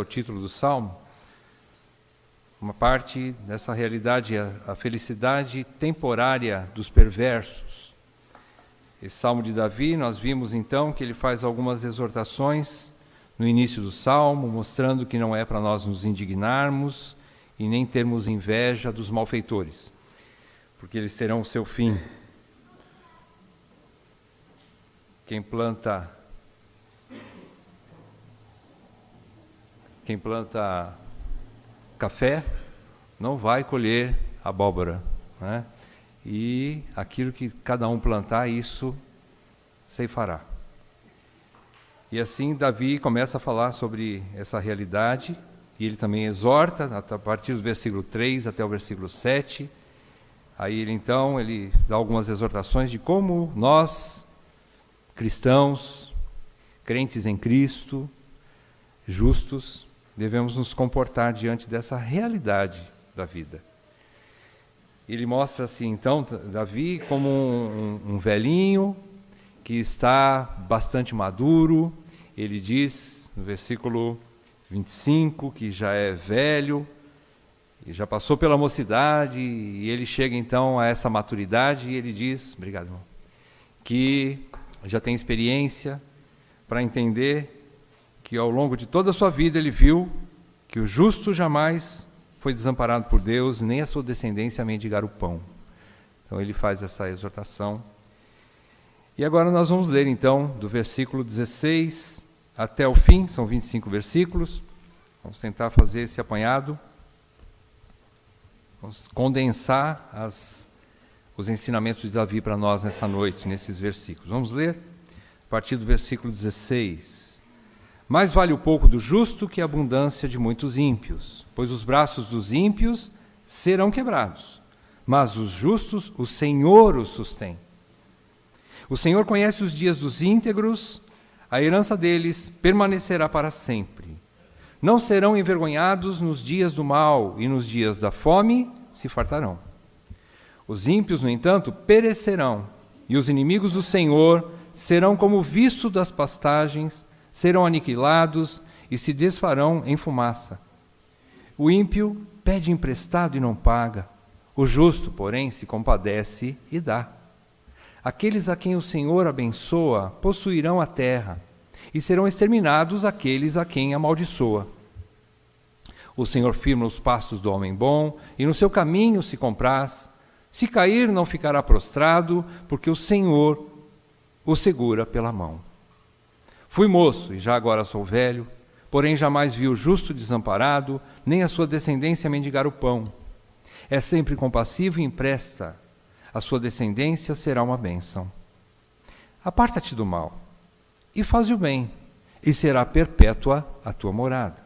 O título do Salmo, uma parte dessa realidade, a felicidade temporária dos perversos. Esse Salmo de Davi, nós vimos então que ele faz algumas exortações no início do Salmo, mostrando que não é para nós nos indignarmos e nem termos inveja dos malfeitores, porque eles terão o seu fim. Quem planta café não vai colher abóbora, né? E aquilo que cada um plantar, isso ceifará. E assim Davi começa a falar sobre essa realidade, e ele também exorta, a partir do versículo 3 até o versículo 7, aí ele dá algumas exortações de como nós, cristãos, crentes em Cristo, justos, devemos nos comportar diante dessa realidade da vida. Ele mostra assim, então, Davi como um velhinho que está bastante maduro. Ele diz, no versículo 25, que já é velho, e já passou pela mocidade, e ele chega então a essa maturidade, e ele diz, obrigado, irmão, que já tem experiência para entender que ao longo de toda a sua vida ele viu que o justo jamais foi desamparado por Deus, nem a sua descendência mendigar o pão. Então ele faz essa exortação. E agora nós vamos ler então do versículo 16 até o fim, são 25 versículos. Vamos tentar fazer esse apanhado. Vamos condensar os ensinamentos de Davi para nós nessa noite, nesses versículos. Vamos ler a partir do versículo 16. Mais vale o pouco do justo que a abundância de muitos ímpios, pois os braços dos ímpios serão quebrados, mas os justos, o Senhor os sustém. O Senhor conhece os dias dos íntegros, a herança deles permanecerá para sempre. Não serão envergonhados nos dias do mal, e nos dias da fome se fartarão. Os ímpios, no entanto, perecerão, e os inimigos do Senhor serão como o viço das pastagens, serão aniquilados e se desfarão em fumaça. O ímpio pede emprestado e não paga. O justo, porém, se compadece e dá. Aqueles a quem o Senhor abençoa possuirão a terra, e serão exterminados aqueles a quem amaldiçoa. O Senhor firma os passos do homem bom, e no seu caminho se compraz. Se cair, não ficará prostrado, porque o Senhor o segura pela mão. Fui moço, e já agora sou velho, porém jamais vi o justo desamparado, nem a sua descendência mendigar o pão. É sempre compassivo e empresta, a sua descendência será uma bênção. Aparta-te do mal, e faz o bem, e será perpétua a tua morada.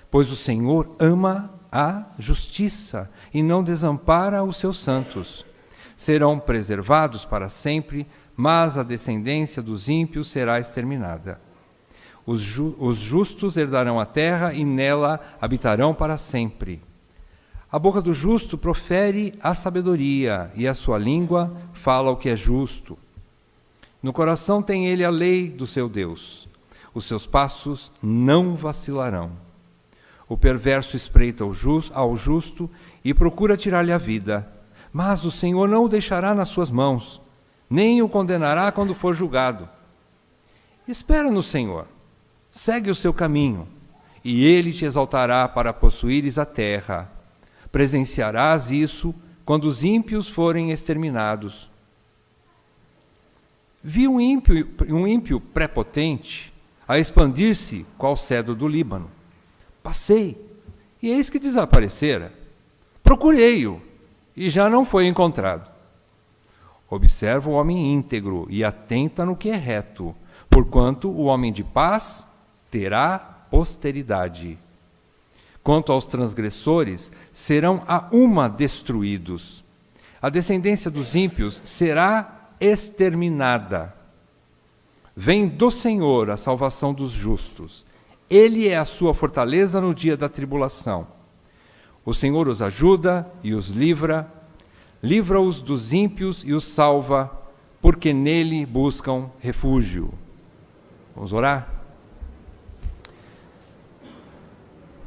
Pois o Senhor ama a justiça, e não desampara os seus santos. Serão preservados para sempre, mas a descendência dos ímpios será exterminada. Os justos herdarão a terra e nela habitarão para sempre. A boca do justo profere a sabedoria, e a sua língua fala o que é justo. No coração tem ele a lei do seu Deus. Os seus passos não vacilarão. O perverso espreita ao justo e procura tirar-lhe a vida, mas o Senhor não o deixará nas suas mãos, nem o condenará quando for julgado. Espera no Senhor, segue o seu caminho, e ele te exaltará para possuíres a terra. Presenciarás isso quando os ímpios forem exterminados. Vi um ímpio prepotente a expandir-se qual cedro do Líbano. Passei, e eis que desaparecera. Procurei-o, e já não foi encontrado. Observa o homem íntegro e atenta no que é reto, porquanto o homem de paz terá posteridade. Quanto aos transgressores, serão a uma destruídos. A descendência dos ímpios será exterminada. Vem do Senhor a salvação dos justos. Ele é a sua fortaleza no dia da tribulação. O Senhor os ajuda e os livra-os dos ímpios e os salva, porque nele buscam refúgio. Vamos orar?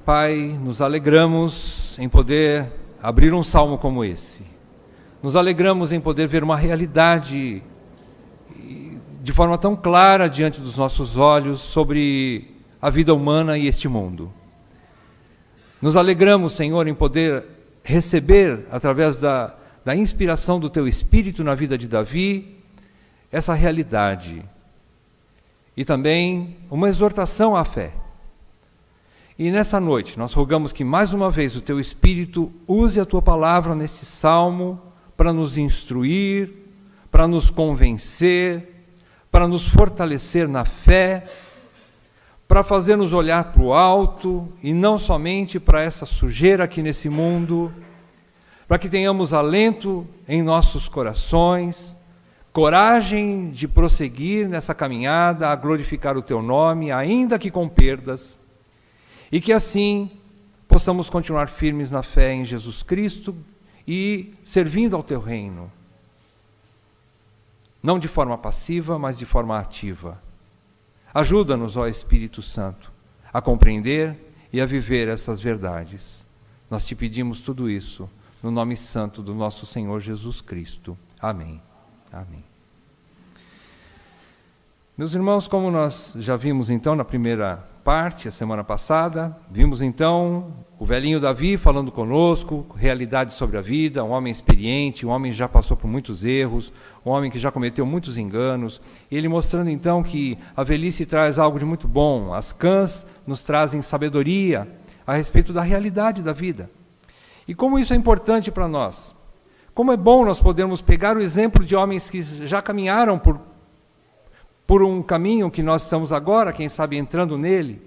Pai, nos alegramos em poder abrir um salmo como esse. Nos alegramos em poder ver uma realidade de forma tão clara diante dos nossos olhos sobre a vida humana e este mundo. Nos alegramos, Senhor, em poder receber, através da inspiração do Teu Espírito na vida de Davi, essa realidade. E também uma exortação à fé. E nessa noite, nós rogamos que mais uma vez o Teu Espírito use a Tua palavra nesse salmo para nos instruir, para nos convencer, para nos fortalecer na fé, para fazer-nos olhar para o alto e não somente para essa sujeira aqui nesse mundo, para que tenhamos alento em nossos corações, coragem de prosseguir nessa caminhada a glorificar o Teu nome, ainda que com perdas, e que assim possamos continuar firmes na fé em Jesus Cristo e servindo ao Teu reino. Não de forma passiva, mas de forma ativa. Ajuda-nos, ó Espírito Santo, a compreender e a viver essas verdades. Nós Te pedimos tudo isso no nome santo do nosso Senhor Jesus Cristo. Amém. Amém. Meus irmãos, como nós já vimos então na primeira parte, a semana passada, vimos então o velhinho Davi falando conosco, realidades sobre a vida, um homem experiente, um homem que já passou por muitos erros, um homem que já cometeu muitos enganos, ele mostrando então que a velhice traz algo de muito bom, as cãs nos trazem sabedoria a respeito da realidade da vida. E como isso é importante para nós. Como é bom nós podermos pegar o exemplo de homens que já caminharam por um caminho que nós estamos agora, quem sabe entrando nele,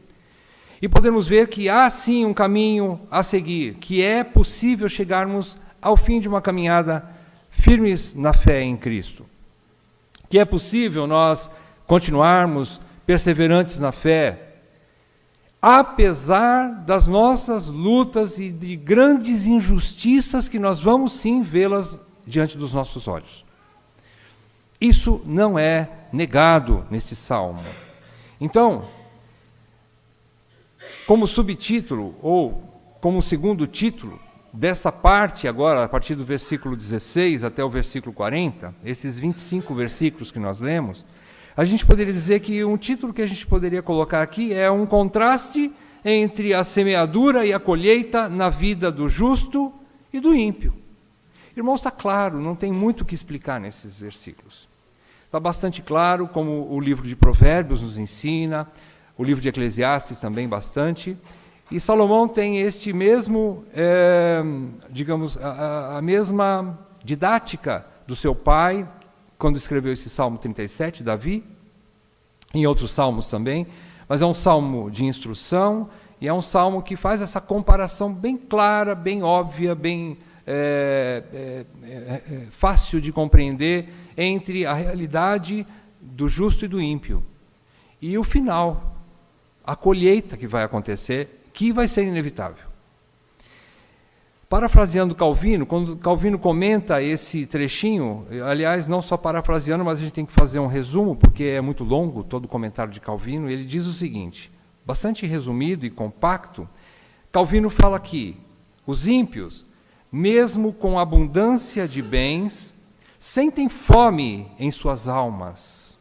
e podemos ver que há sim um caminho a seguir, que é possível chegarmos ao fim de uma caminhada firmes na fé em Cristo. Que é possível nós continuarmos perseverantes na fé, apesar das nossas lutas e de grandes injustiças que nós vamos sim vê-las diante dos nossos olhos. Isso não é negado nesse salmo. Então, como subtítulo, ou como segundo título, dessa parte agora, a partir do versículo 16 até o versículo 40, esses 25 versículos que nós lemos, a gente poderia dizer que um título que a gente poderia colocar aqui é um contraste entre a semeadura e a colheita na vida do justo e do ímpio. Irmãos, está claro, não tem muito o que explicar nesses versículos. Está bastante claro, como o livro de Provérbios nos ensina, o livro de Eclesiastes também bastante, e Salomão tem este mesmo, a mesma didática do seu pai, quando escreveu esse Salmo 37, Davi, em outros salmos também, mas é um salmo de instrução, e é um salmo que faz essa comparação bem clara, bem óbvia, bem fácil de compreender, entre a realidade do justo e do ímpio. E o final, a colheita que vai acontecer, que vai ser inevitável. Parafraseando Calvino, quando Calvino comenta esse trechinho, aliás, não só parafraseando, mas a gente tem que fazer um resumo, porque é muito longo todo o comentário de Calvino, ele diz o seguinte, bastante resumido e compacto, Calvino fala que os ímpios, mesmo com abundância de bens, sentem fome em suas almas,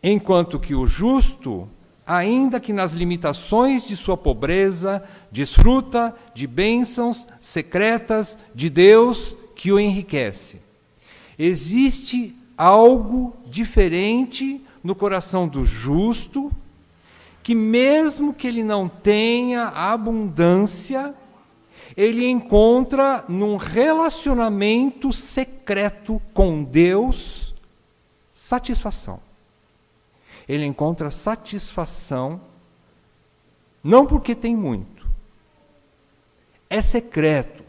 enquanto que o justo, ainda que nas limitações de sua pobreza, desfruta de bênçãos secretas de Deus que o enriquece. Existe algo diferente no coração do justo, que mesmo que ele não tenha abundância, ele encontra num relacionamento secreto com Deus satisfação. Ele encontra satisfação não porque tem muito, é secreto,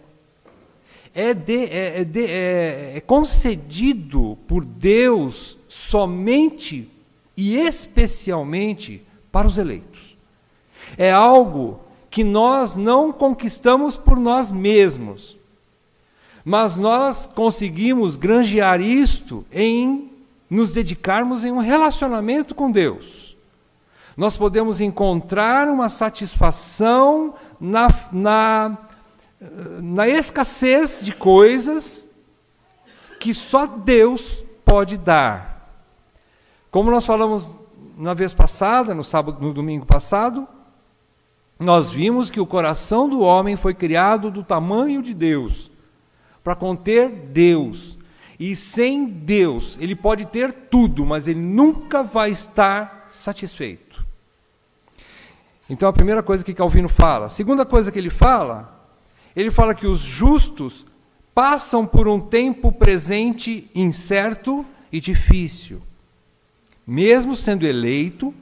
é concedido por Deus somente e especialmente para os eleitos. É algo que nós não conquistamos por nós mesmos, mas nós conseguimos granjear isto em nos dedicarmos em um relacionamento com Deus. Nós podemos encontrar uma satisfação na escassez de coisas que só Deus pode dar. Como nós falamos na vez passada, no domingo passado, nós vimos que o coração do homem foi criado do tamanho de Deus, para conter Deus. E sem Deus, ele pode ter tudo, mas ele nunca vai estar satisfeito. Então, a primeira coisa que Calvino fala. A segunda coisa que ele fala que os justos passam por um tempo presente incerto e difícil. Mesmo sendo eleito,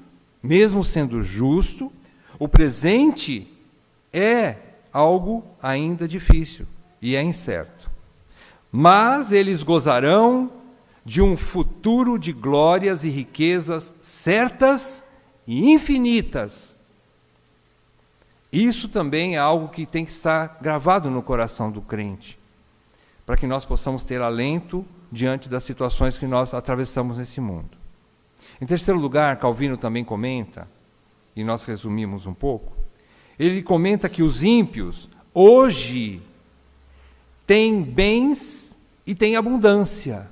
mesmo sendo justo, o presente é algo ainda difícil e é incerto. Mas eles gozarão de um futuro de glórias e riquezas certas e infinitas. Isso também é algo que tem que estar gravado no coração do crente, para que nós possamos ter alento diante das situações que nós atravessamos nesse mundo. Em terceiro lugar, Calvino também comenta, e nós resumimos um pouco, ele comenta que os ímpios hoje têm bens e têm abundância,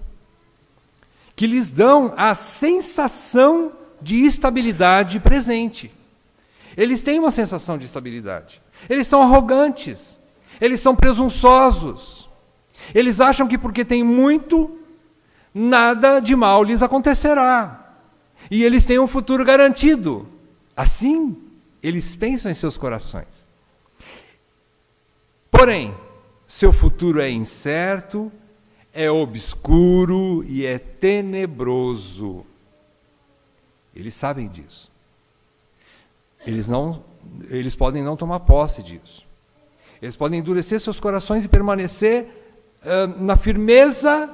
que lhes dão a sensação de estabilidade presente. Eles têm uma sensação de estabilidade. Eles são arrogantes, eles são presunçosos. Eles acham que porque têm muito, nada de mal lhes acontecerá. E eles têm um futuro garantido. Assim, eles pensam em seus corações. Porém, seu futuro é incerto, é obscuro e é tenebroso. Eles sabem disso. Eles podem não tomar posse disso. Eles podem endurecer seus corações e permanecer na firmeza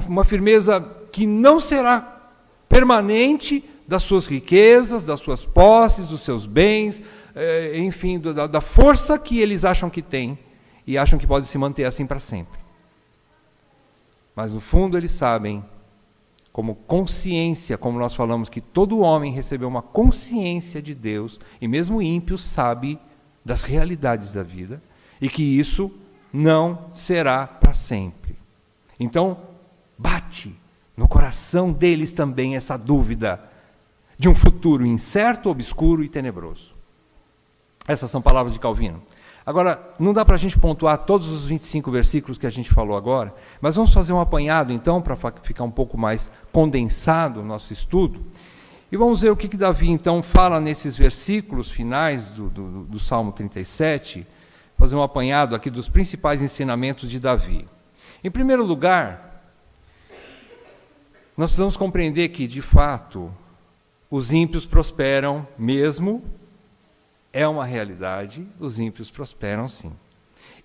uma firmeza que não será permanente das suas riquezas, das suas posses, dos seus bens, enfim, da força que eles acham que têm e acham que pode se manter assim para sempre. Mas no fundo eles sabem, como consciência, como nós falamos que todo homem recebeu uma consciência de Deus, e mesmo o ímpio sabe das realidades da vida, e que isso não será para sempre. Então, bate no coração deles também essa dúvida de um futuro incerto, obscuro e tenebroso. Essas são palavras de Calvino. Agora, não dá para a gente pontuar todos os 25 versículos que a gente falou agora, mas vamos fazer um apanhado, então, para ficar um pouco mais condensado o nosso estudo, e vamos ver o que Davi, então, fala nesses versículos finais do Salmo 37, fazer um apanhado aqui dos principais ensinamentos de Davi. Em primeiro lugar, nós precisamos compreender que, de fato, os ímpios prosperam mesmo. É uma realidade, os ímpios prosperam sim.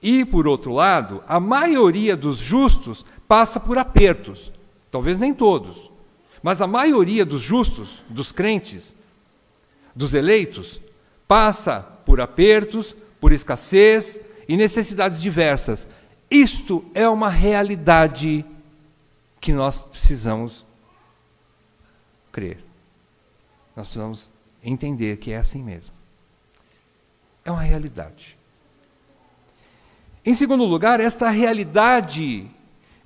E, por outro lado, a maioria dos justos passa por apertos. Talvez nem todos, mas a maioria dos justos, dos crentes, dos eleitos, passa por apertos, por escassez e necessidades diversas. Isto é uma realidade que nós precisamos crer. Nós precisamos entender que é assim mesmo. É uma realidade. Em segundo lugar, esta realidade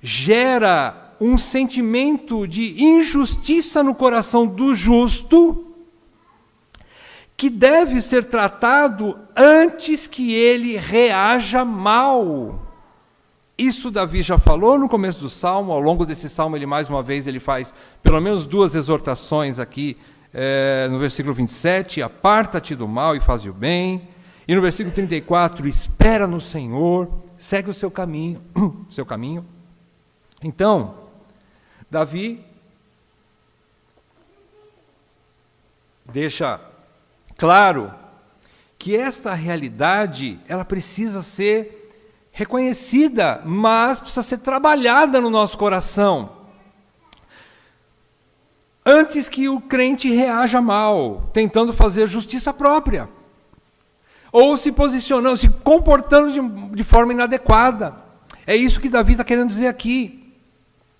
gera um sentimento de injustiça no coração do justo, que deve ser tratado antes que ele reaja mal. Isso Davi já falou no começo do Salmo. Ao longo desse Salmo, mais uma vez, ele faz pelo menos duas exortações aqui, no versículo 27, aparta-te do mal e faz o bem. E no versículo 34, espera no Senhor, segue o seu caminho. Então, Davi deixa claro que esta realidade, ela precisa ser reconhecida, mas precisa ser trabalhada no nosso coração, antes que o crente reaja mal, tentando fazer justiça própria, ou se posicionando, se comportando de forma inadequada. É isso que Davi está querendo dizer aqui.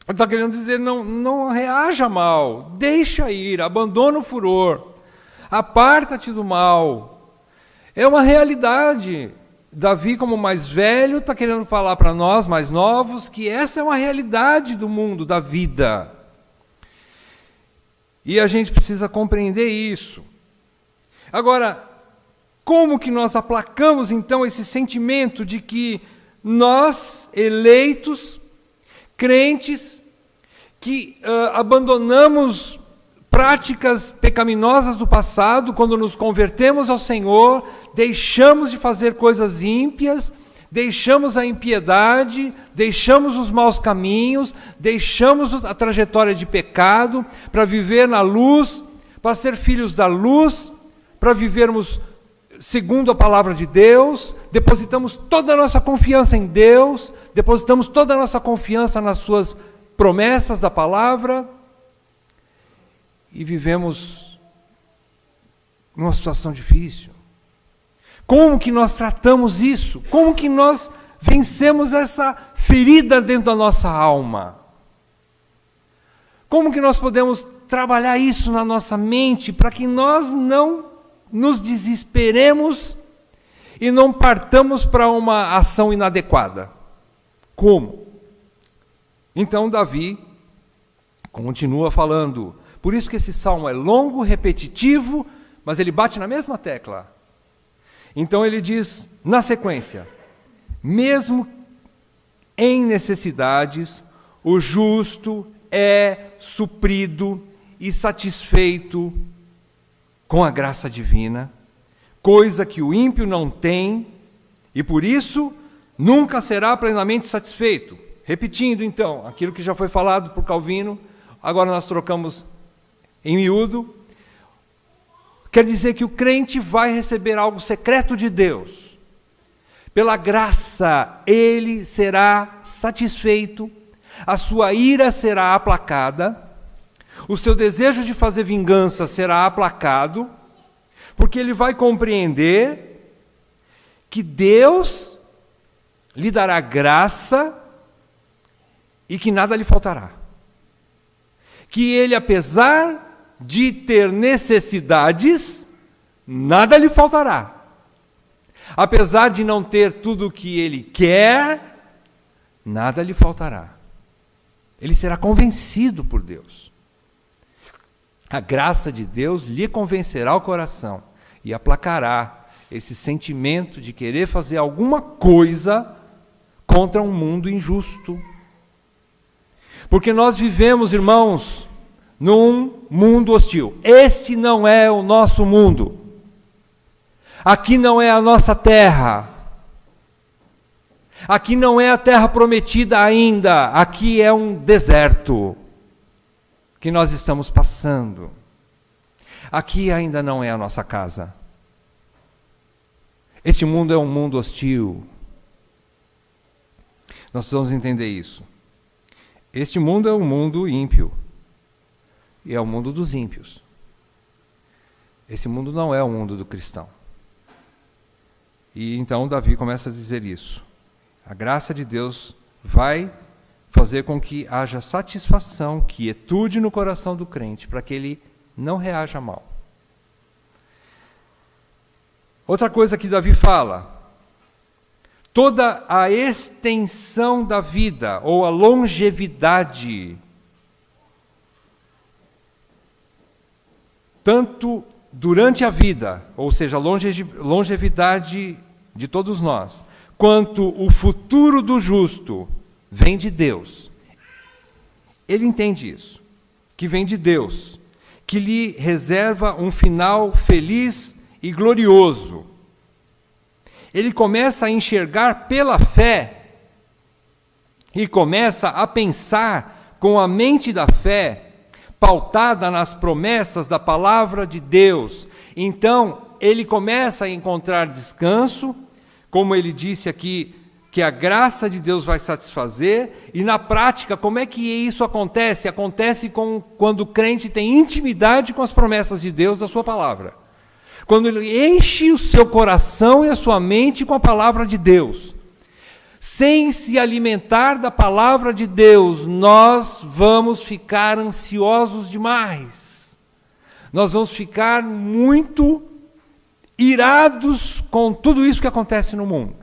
Ele está querendo dizer, não reaja mal, deixa ir, abandona o furor, aparta-te do mal. É uma realidade. Davi, como mais velho, está querendo falar para nós, mais novos, que essa é uma realidade do mundo, da vida. E a gente precisa compreender isso. Agora, como que nós aplacamos, então, esse sentimento de que nós, eleitos, crentes, que abandonamos práticas pecaminosas do passado, quando nos convertemos ao Senhor, deixamos de fazer coisas ímpias, deixamos a impiedade, deixamos os maus caminhos, deixamos a trajetória de pecado para viver na luz, para ser filhos da luz, para vivermos segundo a palavra de Deus, depositamos toda a nossa confiança em Deus, depositamos toda a nossa confiança nas suas promessas da palavra e vivemos numa situação difícil. Como que nós tratamos isso? Como que nós vencemos essa ferida dentro da nossa alma? Como que nós podemos trabalhar isso na nossa mente para que nós não nos desesperemos e não partamos para uma ação inadequada? Como? Então Davi continua falando. Por isso que esse salmo é longo, repetitivo, mas ele bate na mesma tecla. Então ele diz, na sequência, mesmo em necessidades, o justo é suprido e satisfeito com a graça divina, coisa que o ímpio não tem, e por isso nunca será plenamente satisfeito. Repetindo então, aquilo que já foi falado por Calvino, agora nós trocamos em miúdo, quer dizer que o crente vai receber algo secreto de Deus. Pela graça, ele será satisfeito, a sua ira será aplacada, o seu desejo de fazer vingança será aplacado, porque ele vai compreender que Deus lhe dará graça e que nada lhe faltará. Que ele, apesar de ter necessidades, nada lhe faltará. Apesar de não ter tudo o que ele quer, nada lhe faltará. Ele será convencido por Deus. A graça de Deus lhe convencerá o coração e aplacará esse sentimento de querer fazer alguma coisa contra um mundo injusto. Porque nós vivemos, irmãos, num mundo hostil. Este não é o nosso mundo. Aqui não é a nossa terra. Aqui não é a terra prometida ainda. Aqui é um deserto que nós estamos passando. Aqui ainda não é a nossa casa. Este mundo é um mundo hostil. Nós precisamos entender isso. Este mundo é um mundo ímpio. E é o mundo dos ímpios. Esse mundo não é o mundo do cristão. E então Davi começa a dizer isso. A graça de Deus vai fazer com que haja satisfação, quietude no coração do crente, para que ele não reaja mal. Outra coisa que Davi fala, toda a extensão da vida, ou a longevidade, tanto durante a vida, ou seja, a longevidade de todos nós, quanto o futuro do justo, vem de Deus. Ele entende isso, que vem de Deus, que lhe reserva um final feliz e glorioso. Ele começa a enxergar pela fé e começa a pensar com a mente da fé, pautada nas promessas da palavra de Deus. Então, ele começa a encontrar descanso, como ele disse aqui, que a graça de Deus vai satisfazer, e na prática, como é que isso acontece? Acontece quando o crente tem intimidade com as promessas de Deus, da sua palavra. Quando ele enche o seu coração e a sua mente com a palavra de Deus. sem se alimentar da palavra de Deus, nós vamos ficar ansiosos demais. Nós vamos ficar muito irados com tudo isso que acontece no mundo.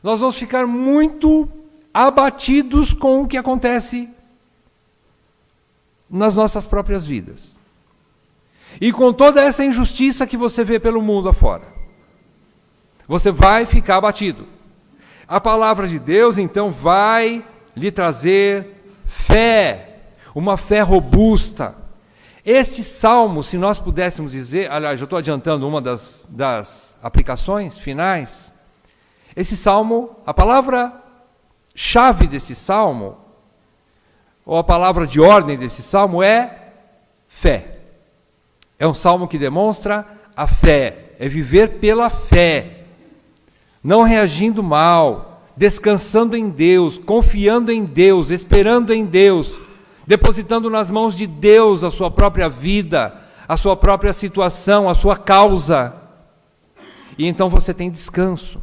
Nós vamos ficar muito abatidos com o que acontece nas nossas próprias vidas. E com toda essa injustiça que você vê pelo mundo afora. Você vai ficar abatido. A palavra de Deus, então, vai lhe trazer fé, uma fé robusta. Este salmo, se nós pudéssemos dizer, aliás, eu estou adiantando uma das aplicações finais. Esse salmo, a palavra-chave desse salmo, ou a palavra de ordem desse salmo é fé. É um salmo que demonstra a fé, é viver pela fé, não reagindo mal, descansando em Deus, confiando em Deus, esperando em Deus, depositando nas mãos de Deus a sua própria vida, a sua própria situação, a sua causa. E então você tem descanso.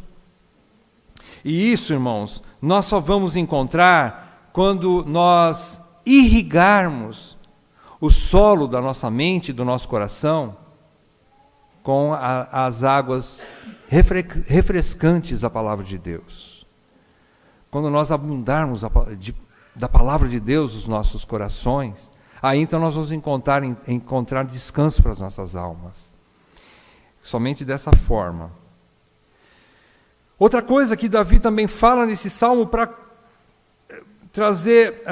E isso, irmãos, nós só vamos encontrar quando nós irrigarmos o solo da nossa mente, do nosso coração, com as águas refrescantes da palavra de Deus. Quando nós abundarmos da palavra de Deus nos nossos corações, aí então nós vamos encontrar descanso para as nossas almas. Somente dessa forma. Outra coisa que Davi também fala nesse salmo para trazer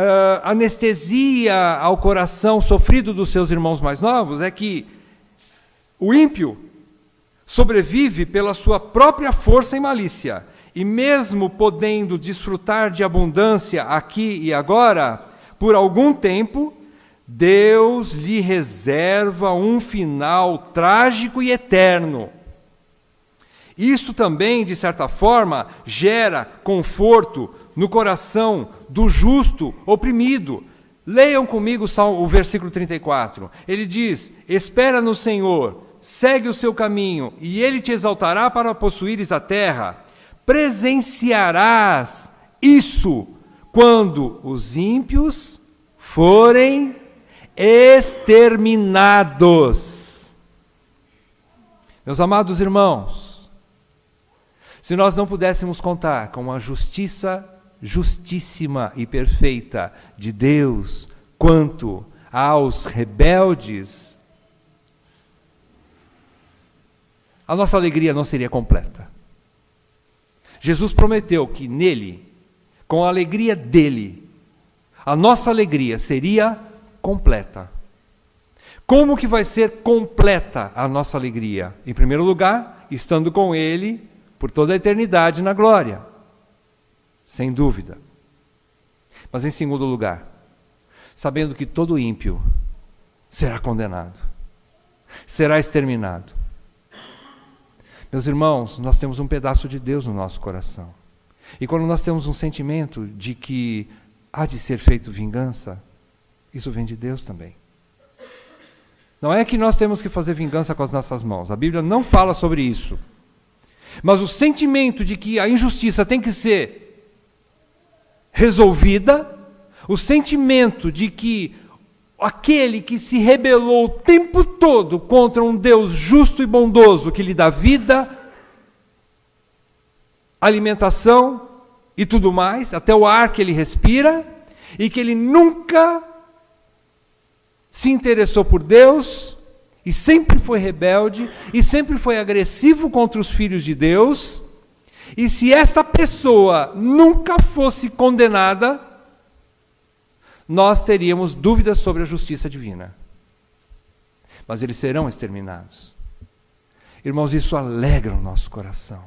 anestesia ao coração sofrido dos seus irmãos mais novos, é que o ímpio sobrevive pela sua própria força e malícia, e mesmo podendo desfrutar de abundância aqui e agora, por algum tempo, Deus lhe reserva um final trágico e eterno. Isso também, de certa forma, gera conforto no coração do justo oprimido. Leiam comigo o versículo 34. Ele diz: espera no Senhor, segue o seu caminho, e Ele te exaltará para possuires a terra. Presenciarás isso quando os ímpios forem exterminados. Meus amados irmãos, se nós não pudéssemos contar com a justiça justíssima e perfeita de Deus quanto aos rebeldes, a nossa alegria não seria completa. Jesus prometeu que nele, com a alegria dele, a nossa alegria seria completa. Como que vai ser completa a nossa alegria? Em primeiro lugar, estando com ele por toda a eternidade na glória, sem dúvida. Mas em segundo lugar, sabendo que todo ímpio será condenado, será exterminado. Meus irmãos, nós temos um pedaço de Deus no nosso coração. E quando nós temos um sentimento de que há de ser feito vingança, isso vem de Deus também. Não é que nós temos que fazer vingança com as nossas mãos. A Bíblia não fala sobre isso. Mas o sentimento de que a injustiça tem que ser resolvida, o sentimento de que aquele que se rebelou o tempo todo contra um Deus justo e bondoso, que lhe dá vida, alimentação e tudo mais, até o ar que ele respira, e que ele nunca se interessou por Deus, e sempre foi rebelde, e sempre foi agressivo contra os filhos de Deus, e se esta pessoa nunca fosse condenada, nós teríamos dúvidas sobre a justiça divina. Mas eles serão exterminados. Irmãos, isso alegra o nosso coração.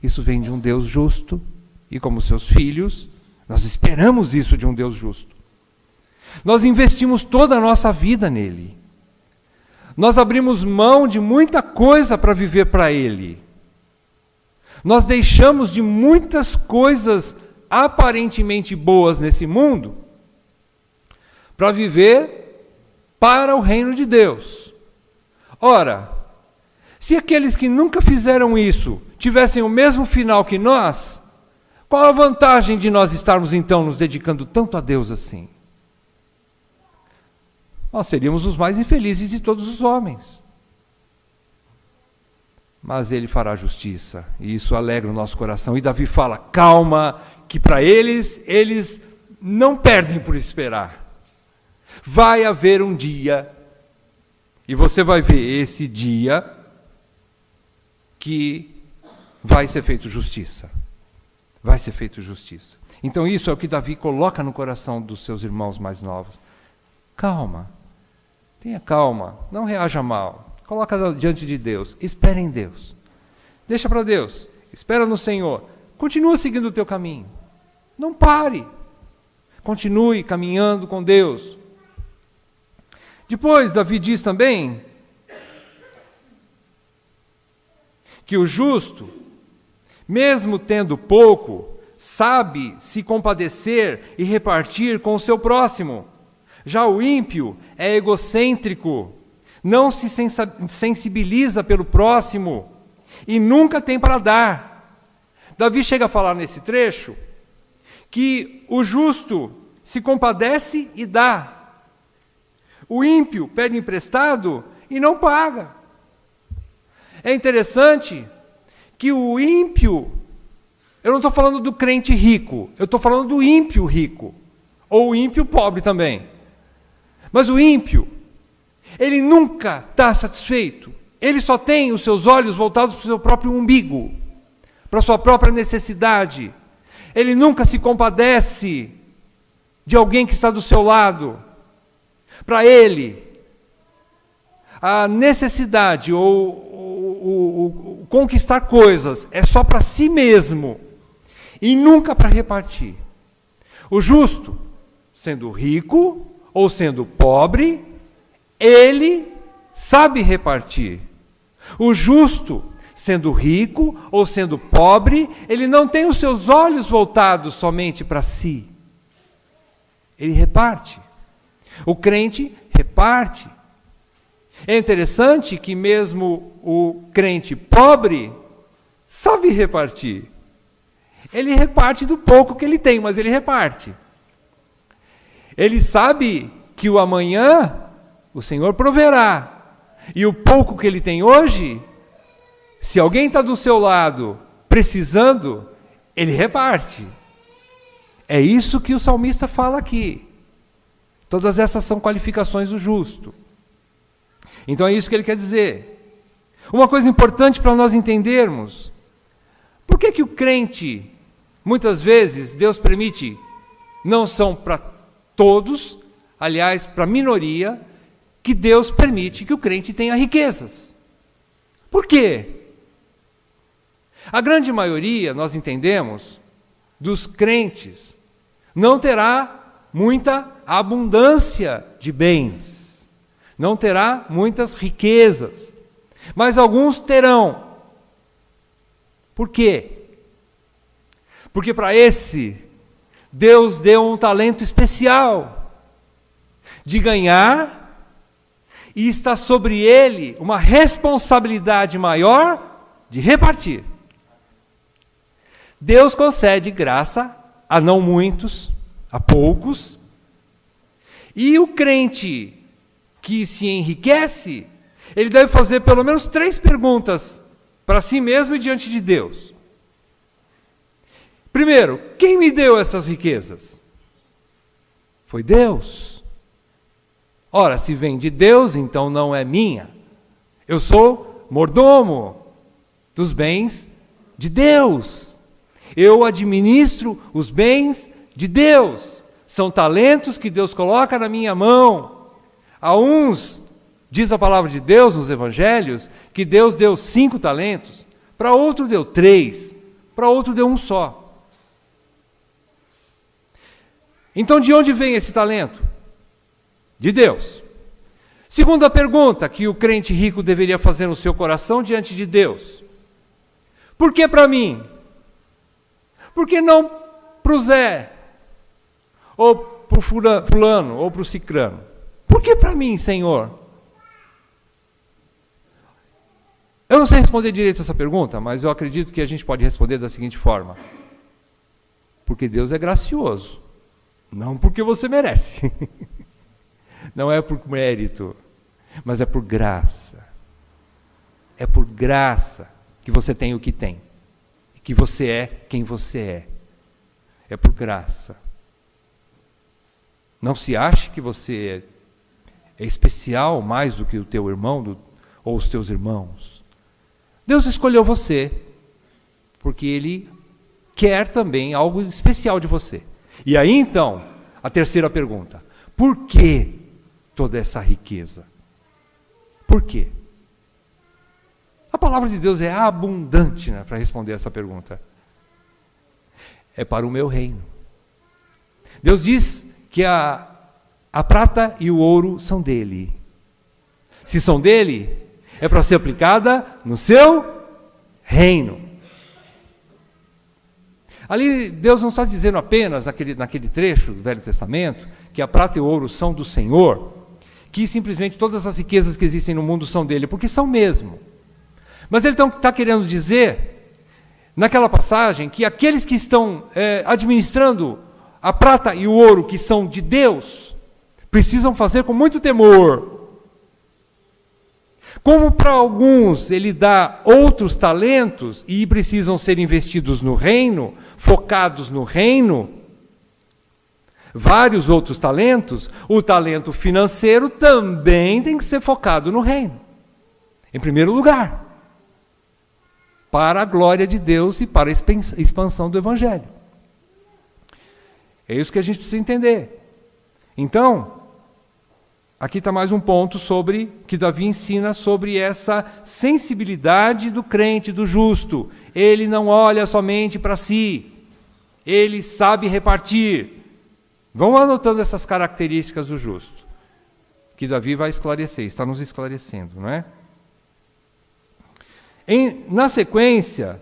Isso vem de um Deus justo, e como seus filhos, nós esperamos isso de um Deus justo. Nós investimos toda a nossa vida nele. Nós abrimos mão de muita coisa para viver para ele. Nós deixamos de muitas coisas aparentemente boas nesse mundo para viver para o reino de Deus. Ora, se aqueles que nunca fizeram isso tivessem o mesmo final que nós, Qual a vantagem de nós estarmos então nos dedicando tanto a Deus assim? Nós seríamos os mais infelizes de todos os homens. Mas Ele fará justiça, e isso alegra o nosso coração. E Davi fala, calma, que para eles não perdem por esperar. Vai haver um dia, e você vai ver esse dia, que vai ser feito justiça. Vai ser feito justiça. Então isso é o que Davi coloca no coração dos seus irmãos mais novos. Calma, tenha calma, não reaja mal. Coloca diante de Deus, espera em Deus. Deixa para Deus, espera no Senhor. Continua seguindo o teu caminho. Não pare. Continue caminhando com Deus. Depois, Davi diz também que o justo, mesmo tendo pouco, sabe se compadecer e repartir com o seu próximo. Já o ímpio é egocêntrico, não se sensibiliza pelo próximo e nunca tem para dar. Davi chega a falar nesse trecho que o justo se compadece e dá. O ímpio pede emprestado e não paga. É interessante que o ímpio, eu não estou falando do crente rico, eu estou falando do ímpio rico, ou o ímpio pobre também. Mas o ímpio, ele nunca está satisfeito, ele só tem os seus olhos voltados para o seu próprio umbigo, para a sua própria necessidade. Ele nunca se compadece de alguém que está do seu lado. Para ele, a necessidade ou o conquistar coisas é só para si mesmo e nunca para repartir. O justo, sendo rico ou sendo pobre, ele sabe repartir. O justo, sendo rico ou sendo pobre, ele não tem os seus olhos voltados somente para si. Ele reparte. O crente reparte. É interessante que mesmo o crente pobre sabe repartir. Ele reparte do pouco que ele tem, mas ele reparte. Ele sabe que o amanhã o Senhor proverá. E o pouco que ele tem hoje, se alguém está do seu lado precisando, ele reparte. É isso que o salmista fala aqui. Todas essas são qualificações do justo. Então é isso que ele quer dizer. Uma coisa importante para nós entendermos: por que o crente, muitas vezes, Deus permite, não são para todos, aliás, para a minoria, que Deus permite que o crente tenha riquezas? Por quê? A grande maioria, nós entendemos, dos crentes, não terá muita abundância de bens, não terá muitas riquezas, mas alguns terão. Por quê? Porque para esse, Deus deu um talento especial de ganhar, e está sobre ele uma responsabilidade maior de repartir. Deus concede graça a não muitos, a poucos, e o crente que se enriquece, ele deve fazer pelo menos 3 perguntas para si mesmo e diante de Deus. Primeiro, quem me deu essas riquezas? Foi Deus. Ora, se vem de Deus, então não é minha. Eu sou mordomo dos bens de Deus. Eu administro os bens de Deus. São talentos que Deus coloca na minha mão. A uns, diz a palavra de Deus nos evangelhos, que Deus deu 5 talentos, para outro deu 3, para outro deu 1 só. Então, de onde vem esse talento? De Deus. Segunda pergunta que o crente rico deveria fazer no seu coração diante de Deus: por que para mim? Por que não para o Zé? Ou para o fulano? Ou para o cicrano? Por que para mim, Senhor? Eu não sei responder direito essa pergunta, mas eu acredito que a gente pode responder da seguinte forma: Porque Deus é gracioso. Não porque você merece. Não é por mérito, mas é por graça. É por graça que você tem o que tem. Que você é quem você é. É por graça. Não se ache que você é especial mais do que o teu irmão ou os teus irmãos. Deus escolheu você porque Ele quer também algo especial de você. E aí então, a terceira pergunta: por que toda essa riqueza? Por quê? A palavra de Deus é abundante, né, para responder essa pergunta. É para o meu reino. Deus diz que a prata e o ouro são dele. Se são dele, é para ser aplicada no seu reino. Ali Deus não está dizendo apenas, naquele trecho do Velho Testamento, que a prata e o ouro são do Senhor, que simplesmente todas as riquezas que existem no mundo são dele, porque são mesmo. Mas ele está querendo dizer, naquela passagem, que aqueles que estão administrando a prata e o ouro que são de Deus, precisam fazer com muito temor. Como para alguns ele dá outros talentos e precisam ser investidos no reino, focados no reino, vários outros talentos, o talento financeiro também tem que ser focado no reino. Em primeiro lugar, para a glória de Deus e para a expansão do Evangelho. É isso que a gente precisa entender. Então, aqui está mais um ponto que Davi ensina sobre essa sensibilidade do crente, do justo. Ele não olha somente para si, ele sabe repartir. Vão anotando essas características do justo, que Davi vai esclarecer, está nos esclarecendo, não é? Na sequência,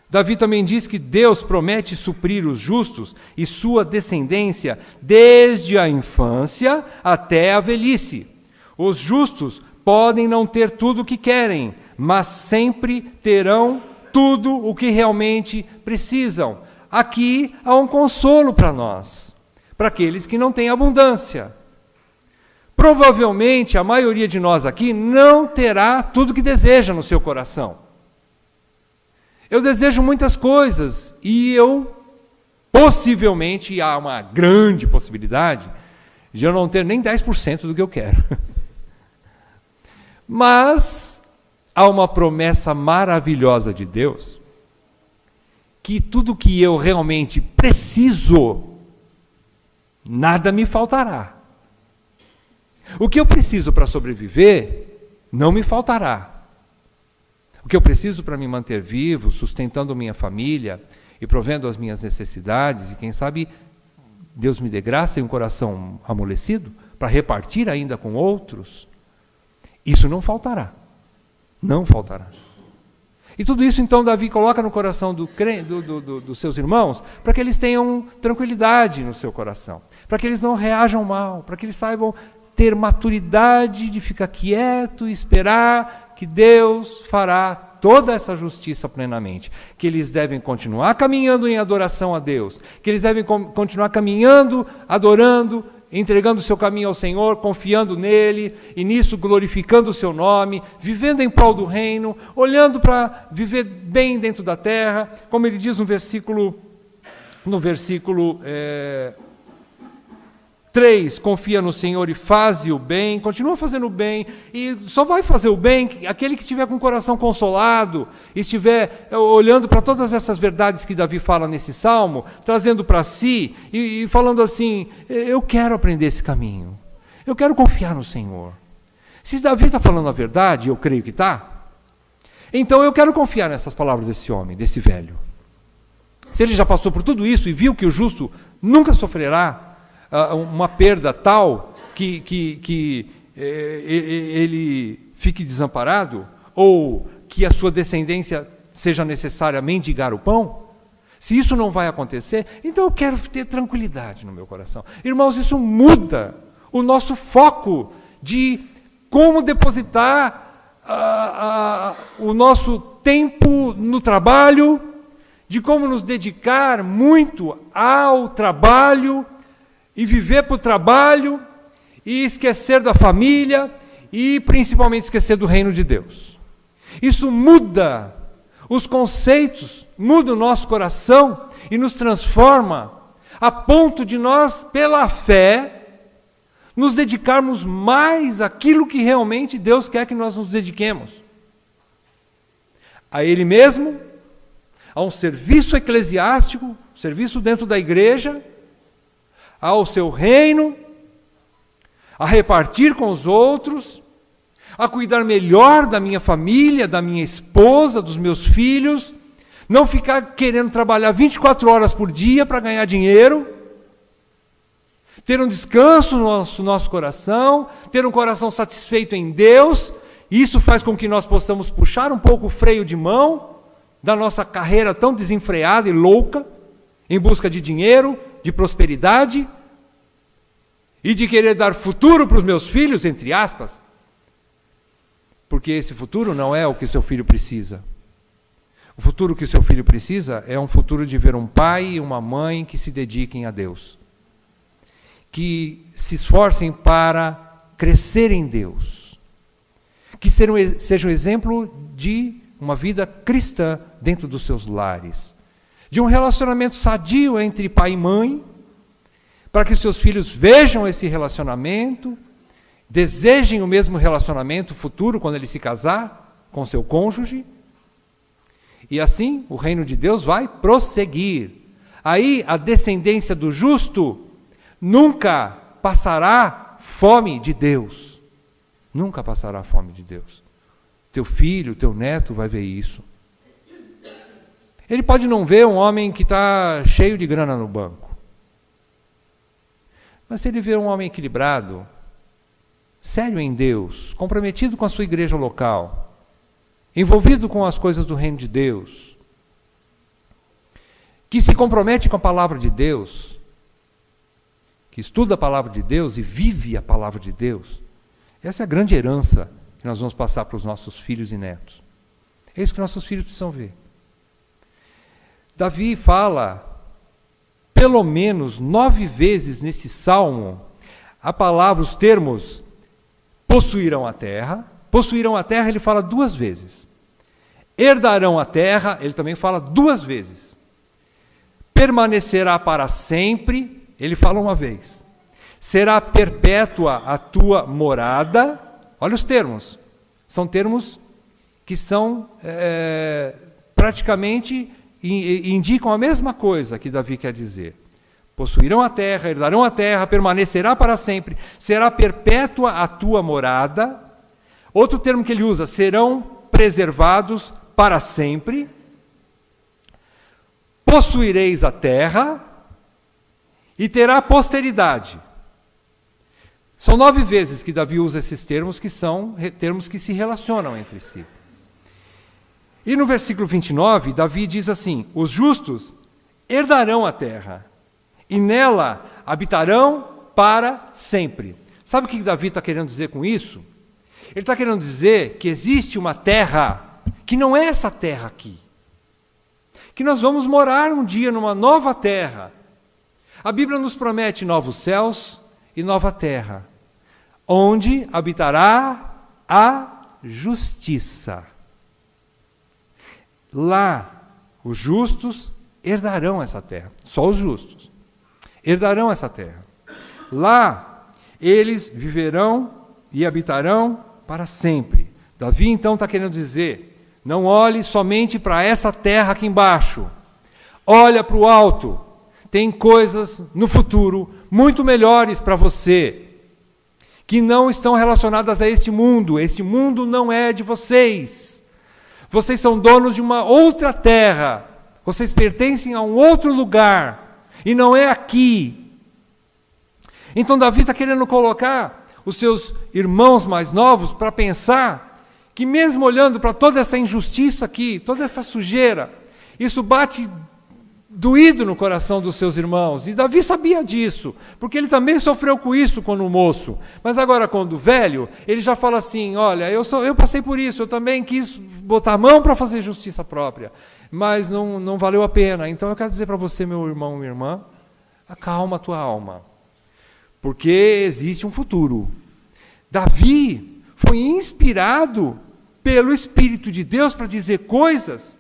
Davi também diz que Deus promete suprir os justos e sua descendência desde a infância até a velhice. Os justos podem não ter tudo o que querem, mas sempre terão tudo o que realmente precisam. Aqui há um consolo para nós, para aqueles que não têm abundância. Provavelmente a maioria de nós aqui não terá tudo o que deseja no seu coração. Eu desejo muitas coisas e possivelmente, há uma grande possibilidade de eu não ter nem 10% do que eu quero. Mas há uma promessa maravilhosa de Deus, que tudo que eu realmente preciso, nada me faltará. O que eu preciso para sobreviver, não me faltará. O que eu preciso para me manter vivo, sustentando minha família e provendo as minhas necessidades, e quem sabe Deus me dê graça e um coração amolecido para repartir ainda com outros, isso não faltará. Não faltará. E tudo isso, então, Davi coloca no coração dos seus irmãos, para que eles tenham tranquilidade no seu coração, para que eles não reajam mal, para que eles saibam ter maturidade de ficar quieto e esperar que Deus fará toda essa justiça plenamente, que eles devem continuar caminhando em adoração a Deus, que eles devem continuar caminhando, adorando, entregando o seu caminho ao Senhor, confiando nele, e nisso glorificando o seu nome, vivendo em prol do reino, olhando para viver bem dentro da terra, como ele diz no versículo 3, confia no Senhor e faze o bem, continua fazendo o bem, e só vai fazer o bem aquele que estiver com o coração consolado, estiver olhando para todas essas verdades que Davi fala nesse salmo, trazendo para si, e falando assim, eu quero aprender esse caminho, eu quero confiar no Senhor. Se Davi está falando a verdade, eu creio que está, então eu quero confiar nessas palavras desse homem, desse velho. Se ele já passou por tudo isso e viu que o justo nunca sofrerá uma perda tal que ele fique desamparado, ou que a sua descendência seja necessária mendigar o pão, se isso não vai acontecer, então eu quero ter tranquilidade no meu coração. Irmãos, isso muda o nosso foco de como depositar o nosso tempo no trabalho, de como nos dedicar muito ao trabalho e viver para o trabalho e esquecer da família e principalmente esquecer do reino de Deus. Isso muda os conceitos, muda o nosso coração e nos transforma a ponto de nós, pela fé, nos dedicarmos mais àquilo que realmente Deus quer que nós nos dediquemos. A Ele mesmo, a um serviço eclesiástico, serviço dentro da igreja, ao seu reino, a repartir com os outros, a cuidar melhor da minha família, da minha esposa, dos meus filhos, não ficar querendo trabalhar 24 horas por dia para ganhar dinheiro, ter um descanso no nosso coração, ter um coração satisfeito em Deus. Isso faz com que nós possamos puxar um pouco o freio de mão da nossa carreira tão desenfreada e louca, em busca de dinheiro, de prosperidade, e de querer dar futuro para os meus filhos, entre aspas, porque esse futuro não é o que seu filho precisa. O futuro que o seu filho precisa é um futuro de ver um pai e uma mãe que se dediquem a Deus, que se esforcem para crescer em Deus, que sejam exemplo de uma vida cristã dentro dos seus lares, de um relacionamento sadio entre pai e mãe, para que os seus filhos vejam esse relacionamento, desejem o mesmo relacionamento futuro quando ele se casar com seu cônjuge, e assim o reino de Deus vai prosseguir. Aí a descendência do justo nunca passará fome de Deus. Nunca passará fome de Deus. Teu filho, teu neto vai ver isso. Ele pode não ver um homem que está cheio de grana no banco. Mas se ele vê um homem equilibrado, sério em Deus, comprometido com a sua igreja local, envolvido com as coisas do reino de Deus, que se compromete com a palavra de Deus, que estuda a palavra de Deus e vive a palavra de Deus, essa é a grande herança que nós vamos passar para os nossos filhos e netos. É isso que nossos filhos precisam ver. Davi fala pelo menos 9 vezes nesse salmo a palavra, os termos possuirão a terra. Possuirão a terra, ele fala 2 vezes. Herdarão a terra, ele também fala 2 vezes. Permanecerá para sempre, ele fala 1 vez. Será perpétua a tua morada. Olha os termos. São termos que são praticamente indicam a mesma coisa que Davi quer dizer. Possuirão a terra, herdarão a terra, permanecerá para sempre, será perpétua a tua morada. Outro termo que ele usa, serão preservados para sempre. Possuireis a terra e terá posteridade. São 9 vezes que Davi usa esses termos, que são termos que se relacionam entre si. E no versículo 29, Davi diz assim: os justos herdarão a terra, e nela habitarão para sempre. Sabe o que Davi está querendo dizer com isso? Ele está querendo dizer que existe uma terra, que não é essa terra aqui. Que nós vamos morar um dia numa nova terra. A Bíblia nos promete novos céus e nova terra, onde habitará a justiça. Lá, os justos herdarão essa terra. Só os justos herdarão essa terra. Lá, eles viverão e habitarão para sempre. Davi, então, está querendo dizer, não olhe somente para essa terra aqui embaixo. Olha para o alto. Tem coisas no futuro muito melhores para você, que não estão relacionadas a este mundo. Este mundo não é de vocês. Vocês são donos de uma outra terra. Vocês pertencem a um outro lugar. E não é aqui. Então Davi está querendo colocar os seus irmãos mais novos para pensar que mesmo olhando para toda essa injustiça aqui, toda essa sujeira, isso bate doído no coração dos seus irmãos. E Davi sabia disso, porque ele também sofreu com isso quando moço. Mas agora, quando velho, ele já fala assim, olha, eu passei por isso, eu também quis botar a mão para fazer justiça própria, mas não valeu a pena. Então eu quero dizer para você, meu irmão, minha irmã, acalma a tua alma, porque existe um futuro. Davi foi inspirado pelo Espírito de Deus para dizer coisas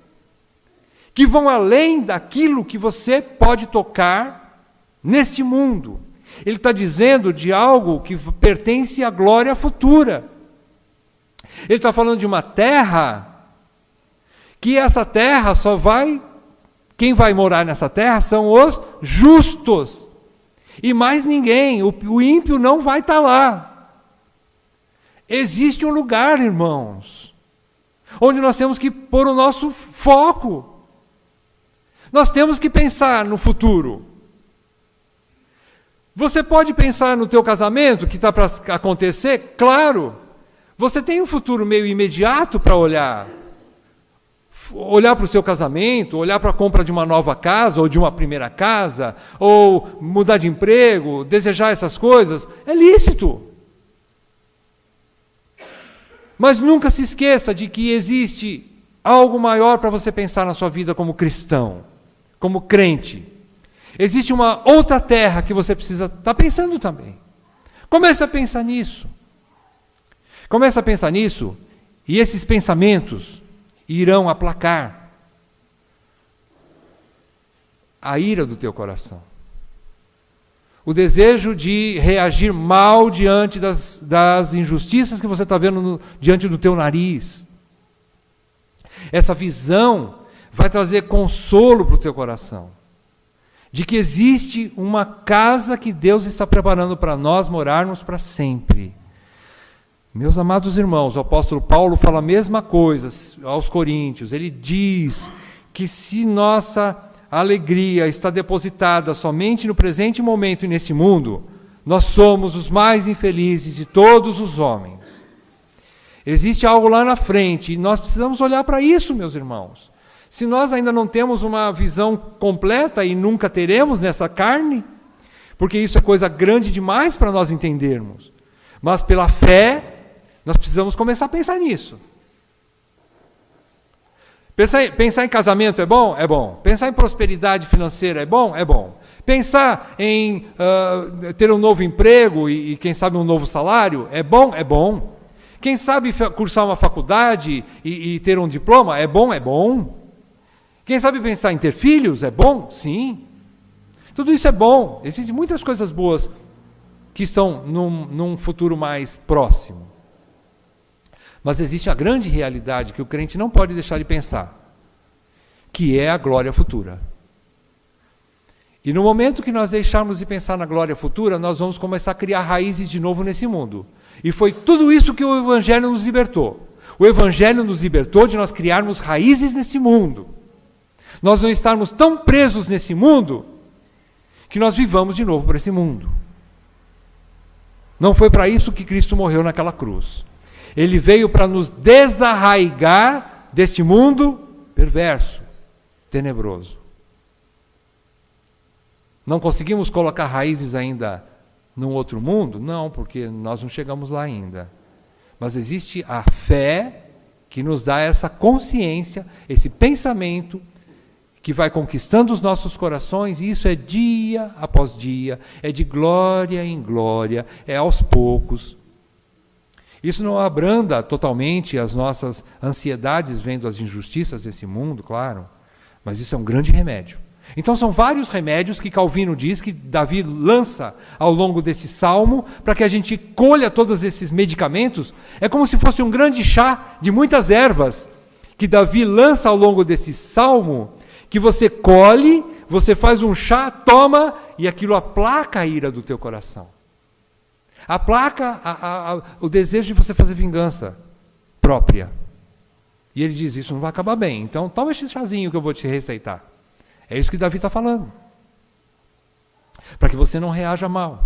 que vão além daquilo que você pode tocar neste mundo. Ele está dizendo de algo que pertence à glória futura. Ele está falando de uma terra, que essa terra só vai... Quem vai morar nessa terra são os justos. E mais ninguém. O ímpio não vai estar lá. Existe um lugar, irmãos, onde nós temos que pôr o nosso foco. Nós temos que pensar no futuro. Você pode pensar no teu casamento, que está para acontecer? Claro. Você tem um futuro meio imediato para olhar. Olhar para o seu casamento, olhar para a compra de uma nova casa, ou de uma primeira casa, ou mudar de emprego, desejar essas coisas, é lícito. Mas nunca se esqueça de que existe algo maior para você pensar na sua vida como cristão, como crente. Existe uma outra terra que você precisa estar pensando também. Comece a pensar nisso. Comece a pensar nisso, e esses pensamentos irão aplacar a ira do teu coração. O desejo de reagir mal diante das injustiças que você está vendo diante do teu nariz. Essa visão vai trazer consolo para o teu coração, de que existe uma casa que Deus está preparando para nós morarmos para sempre. Meus amados irmãos, o apóstolo Paulo fala a mesma coisa aos Coríntios. Ele diz que se nossa alegria está depositada somente no presente momento e nesse mundo, nós somos os mais infelizes de todos os homens. Existe algo lá na frente e nós precisamos olhar para isso, meus irmãos. Se nós ainda não temos uma visão completa e nunca teremos nessa carne, porque isso é coisa grande demais para nós entendermos, mas pela fé, nós precisamos começar a pensar nisso. Pensar em casamento é bom? É bom. Pensar em prosperidade financeira é bom? É bom. Pensar em ter um novo emprego e quem sabe um novo salário é bom? É bom. Quem sabe cursar uma faculdade e ter um diploma é bom? É bom. Quem sabe pensar em ter filhos é bom? Sim. Tudo isso é bom. Existem muitas coisas boas que estão num futuro mais próximo. Mas existe a grande realidade que o crente não pode deixar de pensar, que é a glória futura. E no momento que nós deixarmos de pensar na glória futura, nós vamos começar a criar raízes de novo nesse mundo. E foi tudo isso que o Evangelho nos libertou. O Evangelho nos libertou de nós criarmos raízes nesse mundo. Nós não estarmos tão presos nesse mundo que nós vivamos de novo para esse mundo. Não foi para isso que Cristo morreu naquela cruz. Ele veio para nos desarraigar deste mundo perverso, tenebroso. Não conseguimos colocar raízes ainda num outro mundo? Não, porque nós não chegamos lá ainda. Mas existe a fé que nos dá essa consciência, esse pensamento que vai conquistando os nossos corações, e isso é dia após dia, é de glória em glória, é aos poucos. Isso não abranda totalmente as nossas ansiedades vendo as injustiças desse mundo, claro, mas isso é um grande remédio. Então são vários remédios que Calvino diz que Davi lança ao longo desse salmo para que a gente colha todos esses medicamentos. É como se fosse um grande chá de muitas ervas que Davi lança ao longo desse salmo, que você colhe, você faz um chá, toma, e aquilo aplaca a ira do teu coração. Aplaca o desejo de você fazer vingança própria. E ele diz, isso não vai acabar bem. Então toma esse chazinho que eu vou te receitar. É isso que Davi está falando. Para que você não reaja mal.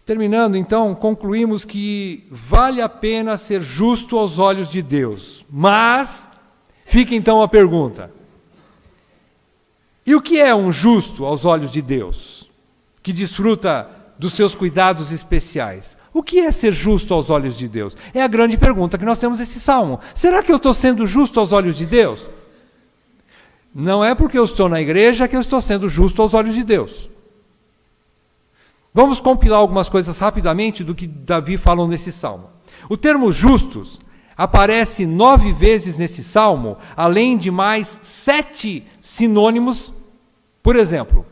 Terminando, então, concluímos que vale a pena ser justo aos olhos de Deus. Mas, fica então a pergunta. E o que é um justo aos olhos de Deus, que desfruta dos seus cuidados especiais? O que é ser justo aos olhos de Deus? É a grande pergunta que nós temos nesse salmo. Será que eu estou sendo justo aos olhos de Deus? Não é porque eu estou na igreja que eu estou sendo justo aos olhos de Deus. Vamos compilar algumas coisas rapidamente do que Davi falou nesse salmo. O termo justos aparece 9 vezes nesse salmo, além de mais 7 sinônimos. Por exemplo,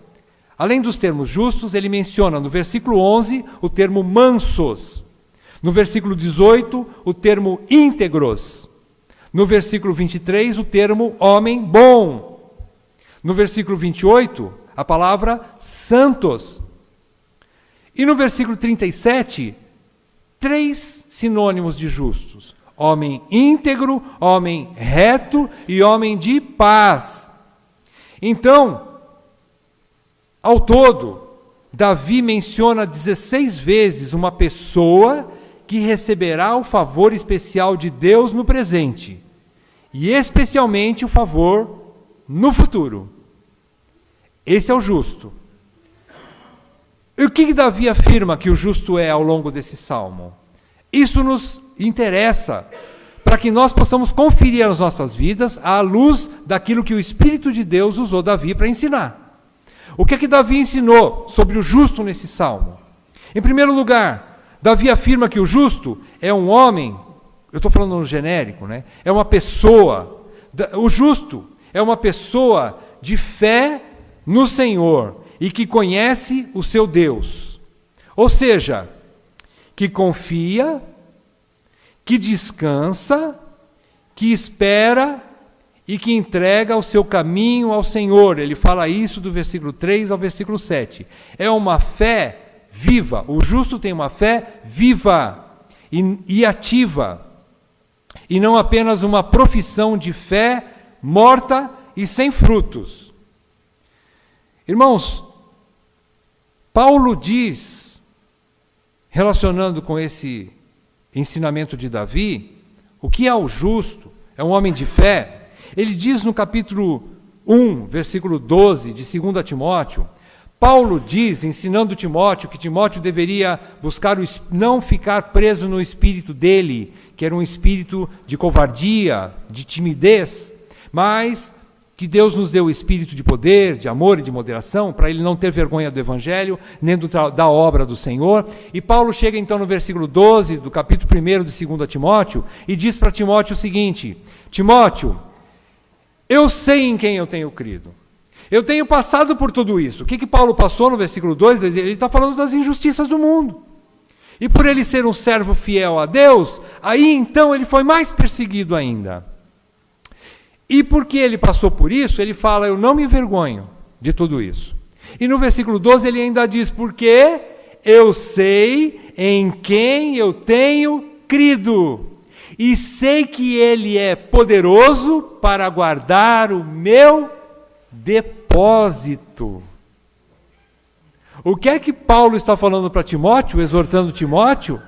além dos termos justos, ele menciona no versículo 11 o termo mansos, no versículo 18 o termo íntegros, no versículo 23 o termo homem bom, no versículo 28 a palavra santos, e no versículo 37, 3 sinônimos de justos: homem íntegro, homem reto e homem de paz. Então, ao todo, Davi menciona 16 vezes uma pessoa que receberá o favor especial de Deus no presente, e especialmente o favor no futuro. Esse é o justo. E o que Davi afirma que o justo é ao longo desse salmo? Isso nos interessa para que nós possamos conferir as nossas vidas à luz daquilo que o Espírito de Deus usou Davi para ensinar. O que Davi ensinou sobre o justo nesse salmo? Em primeiro lugar, Davi afirma que o justo é um homem, eu estou falando no genérico, né? É uma pessoa, o justo é uma pessoa de fé no Senhor e que conhece o seu Deus. Ou seja, que confia, que descansa, que espera e que entrega o seu caminho ao Senhor. Ele fala isso do versículo 3 ao versículo 7. É uma fé viva. O justo tem uma fé viva e ativa, e não apenas uma profissão de fé morta e sem frutos. Irmãos, Paulo diz, relacionando com esse ensinamento de Davi, o que é o justo, é um homem de fé. Ele diz no capítulo 1, versículo 12 de 2 Timóteo, Paulo diz, ensinando Timóteo, que Timóteo deveria buscar não ficar preso no espírito dele, que era um espírito de covardia, de timidez, mas que Deus nos deu o espírito de poder, de amor e de moderação, para ele não ter vergonha do Evangelho, nem da obra do Senhor. E Paulo chega então no versículo 12, do capítulo 1 de 2 Timóteo, e diz para Timóteo o seguinte: Timóteo, eu sei em quem eu tenho crido. Eu tenho passado por tudo isso. O que Paulo passou no versículo 2? Ele está falando das injustiças do mundo. E por ele ser um servo fiel a Deus, aí então ele foi mais perseguido ainda. E porque ele passou por isso, ele fala, eu não me envergonho de tudo isso. E no versículo 12 ele ainda diz, porque eu sei em quem eu tenho crido, e sei que ele é poderoso para guardar o meu depósito. O que é que Paulo está falando para Timóteo, exortando Timóteo?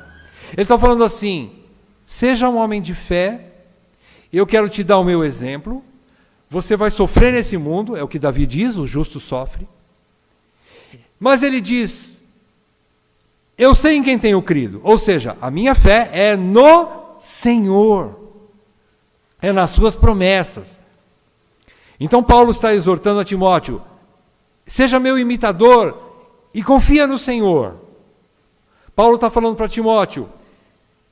Ele está falando assim, seja um homem de fé. Eu quero te dar o meu exemplo. Você vai sofrer nesse mundo, é o que Davi diz, o justo sofre. Mas ele diz, eu sei em quem tenho crido. Ou seja, a minha fé é no Senhor. É nas suas promessas. Então Paulo está exortando a Timóteo, seja meu imitador e confia no Senhor. Paulo está falando para Timóteo,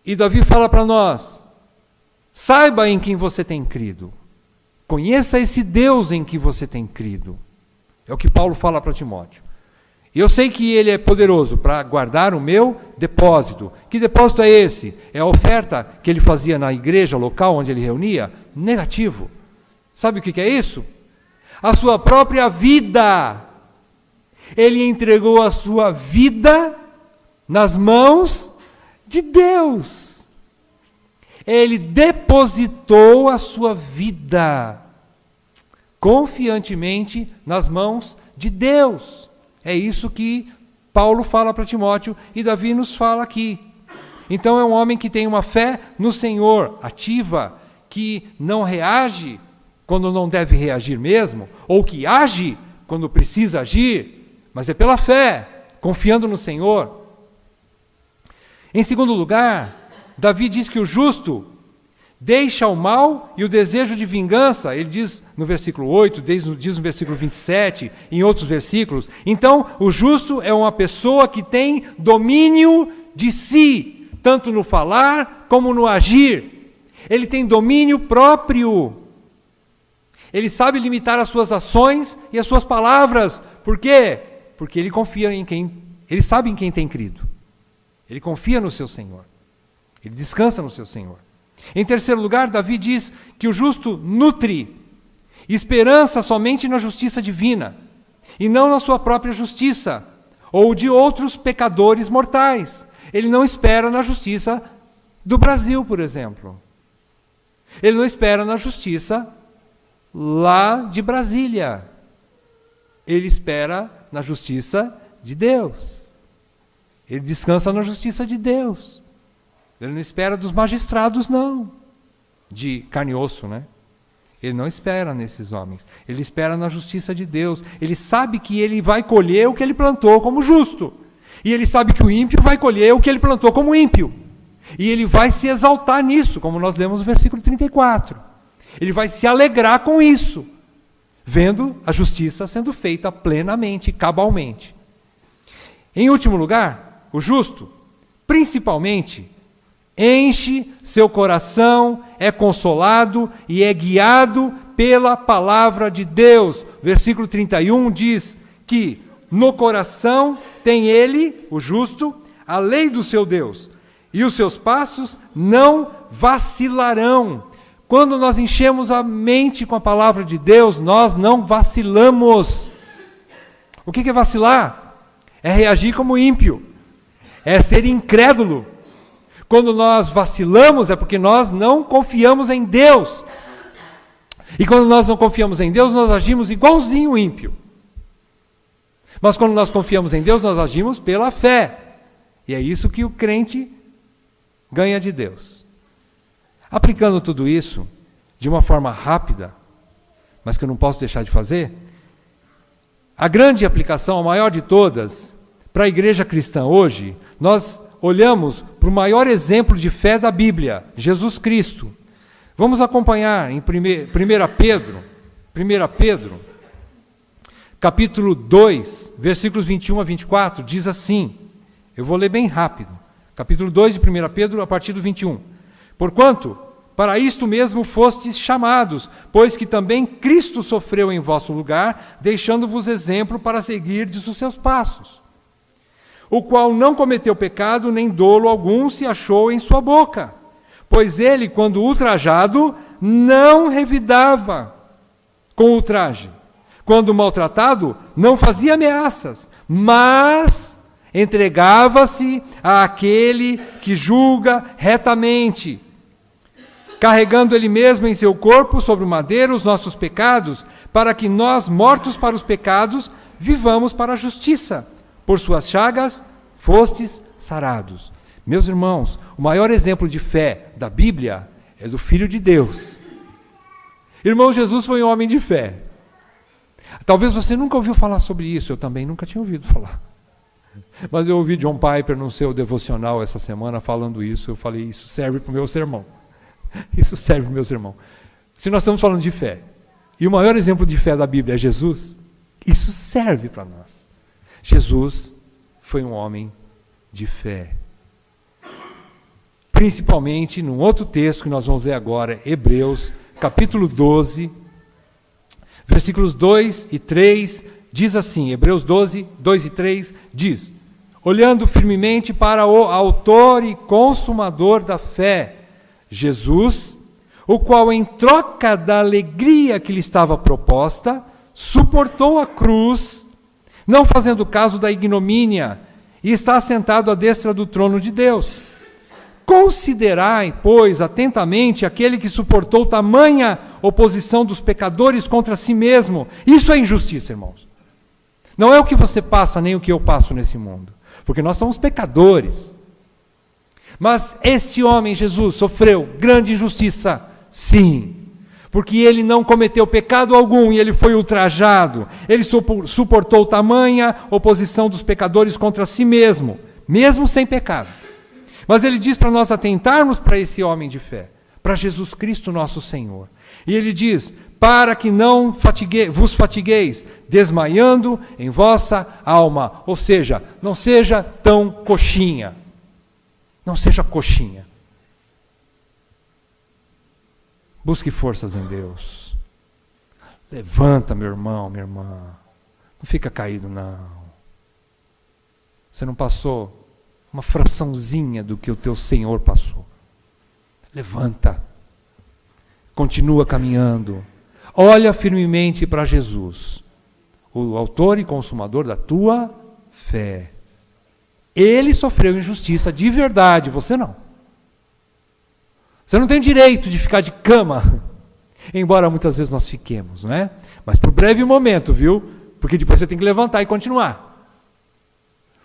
e Davi fala para nós, saiba em quem você tem crido. Conheça esse Deus em que você tem crido. É o que Paulo fala para Timóteo. E eu sei que ele é poderoso para guardar o meu depósito. Que depósito é esse? É a oferta que ele fazia na igreja local onde ele reunia? Negativo. Sabe o que é isso? A sua própria vida. Ele entregou a sua vida nas mãos de Deus. Ele depositou a sua vida confiantemente nas mãos de Deus. É isso que Paulo fala para Timóteo e Davi nos fala aqui. Então é um homem que tem uma fé no Senhor, ativa, que não reage quando não deve reagir mesmo, ou que age quando precisa agir, mas é pela fé, confiando no Senhor. Em segundo lugar, Davi diz que o justo deixa o mal e o desejo de vingança. Ele diz no versículo 8, diz no versículo 27, em outros versículos. Então, o justo é uma pessoa que tem domínio de si, tanto no falar como no agir. Ele tem domínio próprio. Ele sabe limitar as suas ações e as suas palavras. Por quê? Porque ele confia em quem, ele sabe em quem tem crido. Ele confia no seu Senhor. Ele descansa no seu Senhor. Em terceiro lugar, Davi diz que o justo nutre esperança somente na justiça divina, e não na sua própria justiça, ou de outros pecadores mortais. Ele não espera na justiça do Brasil, por exemplo. Ele não espera na justiça lá de Brasília. Ele espera na justiça de Deus. Ele descansa na justiça de Deus. Ele não espera dos magistrados, não. De carne e osso, né? Ele não espera nesses homens. Ele espera na justiça de Deus. Ele sabe que ele vai colher o que ele plantou como justo. E ele sabe que o ímpio vai colher o que ele plantou como ímpio. E ele vai se exaltar nisso, como nós lemos no versículo 34. Ele vai se alegrar com isso, vendo a justiça sendo feita plenamente, cabalmente. Em último lugar, o justo, principalmente, enche seu coração, é consolado e é guiado pela palavra de Deus. Versículo 31 diz que no coração tem ele, o justo, a lei do seu Deus, e os seus passos não vacilarão. Quando nós enchemos a mente com a palavra de Deus, nós não vacilamos. O que é vacilar? É reagir como ímpio, é ser incrédulo. Quando nós vacilamos é porque nós não confiamos em Deus. E quando nós não confiamos em Deus, nós agimos igualzinho o ímpio. Mas quando nós confiamos em Deus, nós agimos pela fé. E é isso que o crente ganha de Deus. Aplicando tudo isso de uma forma rápida, mas que eu não posso deixar de fazer, a grande aplicação, a maior de todas, para a igreja cristã hoje, nós olhamos para o maior exemplo de fé da Bíblia, Jesus Cristo. Vamos acompanhar em 1 Pedro, capítulo 2, versículos 21 a 24, diz assim, eu vou ler bem rápido, capítulo 2 de 1 Pedro, a partir do 21. Porquanto, para isto mesmo fostes chamados, pois que também Cristo sofreu em vosso lugar, deixando-vos exemplo para seguirdes os seus passos. O qual não cometeu pecado, nem dolo algum se achou em sua boca. Pois ele, quando ultrajado, não revidava com ultraje. Quando maltratado, não fazia ameaças, mas entregava-se àquele que julga retamente, carregando ele mesmo em seu corpo sobre o madeiro os nossos pecados, para que nós, mortos para os pecados, vivamos para a justiça. Por suas chagas fostes sarados. Meus irmãos, o maior exemplo de fé da Bíblia é do Filho de Deus. Irmão, Jesus foi um homem de fé. Talvez você nunca ouviu falar sobre isso, eu também nunca tinha ouvido falar. Mas eu ouvi John Piper no seu devocional essa semana falando isso, eu falei, isso serve para o meu sermão. Isso serve para o meu sermão. Se nós estamos falando de fé, e o maior exemplo de fé da Bíblia é Jesus, isso serve para nós. Jesus foi um homem de fé. Principalmente num outro texto que nós vamos ler agora, Hebreus, capítulo 12, versículos 2 e 3, diz assim, Hebreus 12, 2 e 3, diz, olhando firmemente para o autor e consumador da fé, Jesus, o qual em troca da alegria que lhe estava proposta, suportou a cruz, não fazendo caso da ignomínia, e está assentado à destra do trono de Deus. Considerai, pois, atentamente aquele que suportou tamanha oposição dos pecadores contra si mesmo. Isso é injustiça, irmãos. Não é o que você passa, nem o que eu passo nesse mundo. Porque nós somos pecadores. Mas este homem, Jesus, sofreu grande injustiça, sim. porque ele não cometeu pecado algum e ele foi ultrajado. Ele suportou tamanha oposição dos pecadores contra si mesmo, mesmo sem pecado. Mas ele diz para nós atentarmos para esse homem de fé, para Jesus Cristo nosso Senhor. E ele diz, para que não vos fatigueis, desmaiando em vossa alma. Ou seja, não seja tão coxinha. Não seja coxinha. Busque forças em Deus. Levanta, meu irmão, minha irmã. Não fica caído, não. Você não passou uma fraçãozinha do que o teu Senhor passou. Levanta. Continua caminhando. Olha firmemente para Jesus, o autor e consumador da tua fé. Ele sofreu injustiça de verdade, você não. Você não tem direito de ficar de cama, embora muitas vezes nós fiquemos, não é? Mas por breve momento, viu? Porque depois você tem que levantar e continuar.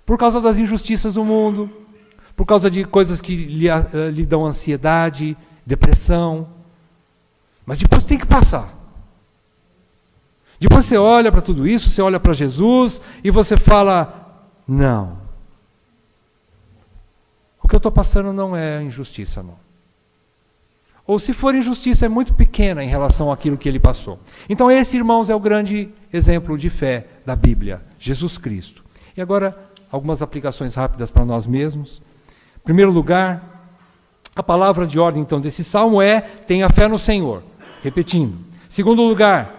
Por causa das injustiças do mundo, por causa de coisas que lhe dão ansiedade, depressão. Mas depois tem que passar. Depois você olha para tudo isso, você olha para Jesus e você fala, não. O que eu estou passando não é injustiça, não. Ou se for injustiça, é muito pequena em relação àquilo que ele passou. Então esse, irmãos, é o grande exemplo de fé da Bíblia, Jesus Cristo. E agora, algumas aplicações rápidas para nós mesmos. Em primeiro lugar, a palavra de ordem, então, desse salmo é, tenha fé no Senhor. Repetindo. Segundo lugar,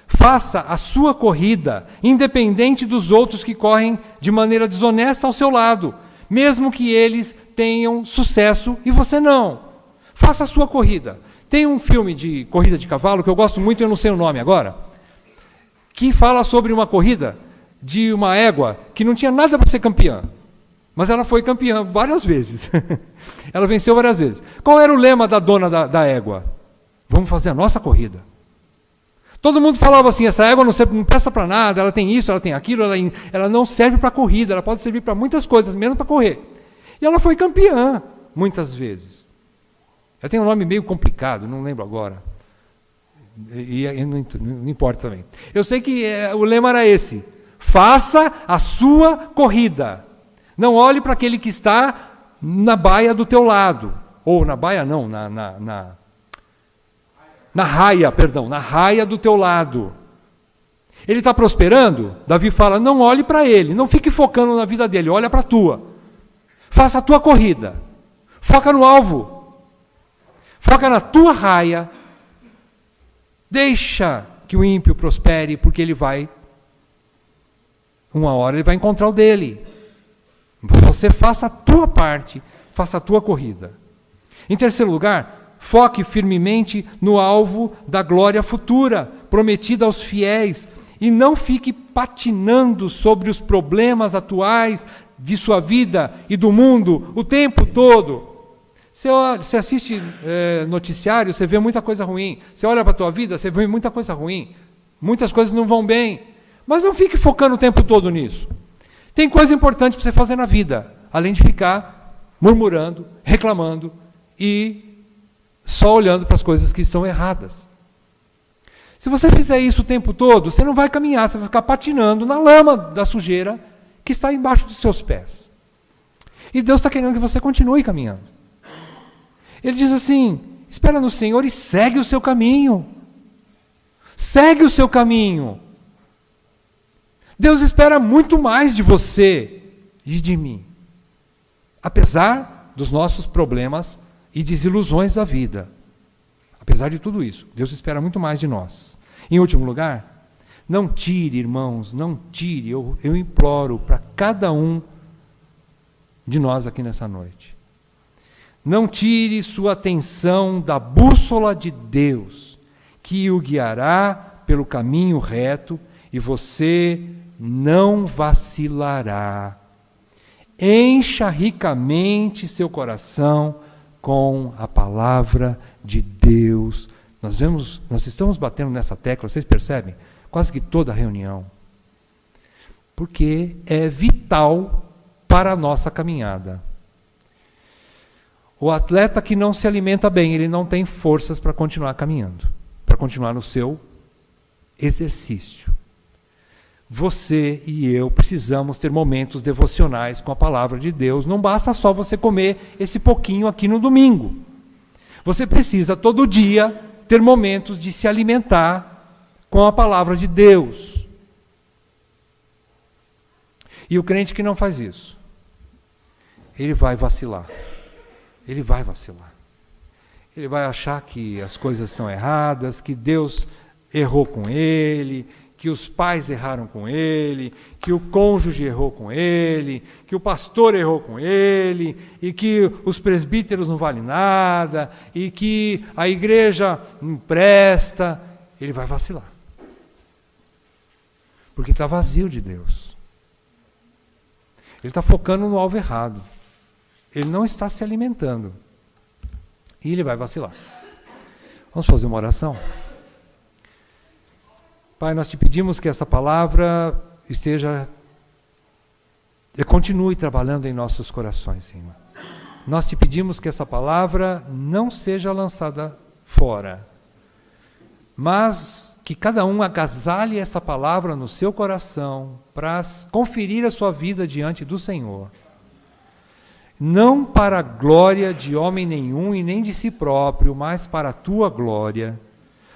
faça a sua corrida, independente dos outros que correm de maneira desonesta ao seu lado, mesmo que eles tenham sucesso e você não. Faça a sua corrida. Tem um filme de corrida de cavalo que eu gosto muito, eu não sei o nome agora, que fala sobre uma corrida de uma égua que não tinha nada para ser campeã, mas ela foi campeã várias vezes. Ela venceu várias vezes. Qual era o lema da dona da égua? Vamos fazer a nossa corrida. Todo mundo falava assim, essa égua não presta para nada, ela tem isso, ela tem aquilo, ela não serve para corrida, ela pode servir para muitas coisas, menos para correr. E ela foi campeã, muitas vezes. Ela tem um nome meio complicado, não lembro agora. E não importa também. Eu sei que o lema era esse, faça a sua corrida. Não olhe para aquele que está na baia do teu lado. Ou na baia não, na raia do teu lado. Ele está prosperando? Davi fala, não olhe para ele, não fique focando na vida dele, olha para a tua. Faça a tua corrida. Foca no alvo. Foca na tua raia. Deixa que o ímpio prospere, porque ele vai, uma hora ele vai encontrar o dele. Você faça a tua parte, faça a tua corrida. Em terceiro lugar, foque firmemente no alvo da glória futura, prometida aos fiéis, e não fique patinando sobre os problemas atuais de sua vida e do mundo o tempo todo. Você assiste noticiário, você vê muita coisa ruim. Você olha para a tua vida, você vê muita coisa ruim. Muitas coisas não vão bem. Mas não fique focando o tempo todo nisso. Tem coisa importante para você fazer na vida, além de ficar murmurando, reclamando e só olhando para as coisas que estão erradas. Se você fizer isso o tempo todo, você não vai caminhar, você vai ficar patinando na lama da sujeira que está embaixo dos seus pés. E Deus está querendo que você continue caminhando. Ele diz assim, espera no Senhor e segue o seu caminho. Segue o seu caminho. Deus espera muito mais de você e de mim. Apesar dos nossos problemas e desilusões da vida. Apesar de tudo isso, Deus espera muito mais de nós. Em último lugar, não tire, irmãos, não tire, eu imploro para cada um de nós aqui nessa noite. Não tire sua atenção da bússola de Deus, que o guiará pelo caminho reto e você não vacilará. Encha ricamente seu coração com a palavra de Deus. Nós estamos batendo nessa tecla, vocês percebem? Quase que toda reunião. Porque é vital para a nossa caminhada. O atleta que não se alimenta bem, ele não tem forças para continuar caminhando, para continuar no seu exercício. Você e eu precisamos ter momentos devocionais com a palavra de Deus. Não basta só você comer esse pouquinho aqui no domingo. Você precisa todo dia ter momentos de se alimentar com a palavra de Deus. E o crente que não faz isso, ele vai vacilar. Ele vai vacilar. Ele vai achar que as coisas estão erradas, que Deus errou com ele, que os pais erraram com ele, que o cônjuge errou com ele, que o pastor errou com ele, e que os presbíteros não valem nada, e que a igreja não presta. Ele vai vacilar. Porque está vazio de Deus. Ele está focando no alvo errado. Ele não está se alimentando. E ele vai vacilar. Vamos fazer uma oração? Pai, nós te pedimos que essa palavra continue trabalhando em nossos corações, Senhor. Nós te pedimos que essa palavra não seja lançada fora, mas que cada um agasalhe essa palavra no seu coração para conferir a sua vida diante do Senhor. Não para a glória de homem nenhum e nem de si próprio, mas para a tua glória.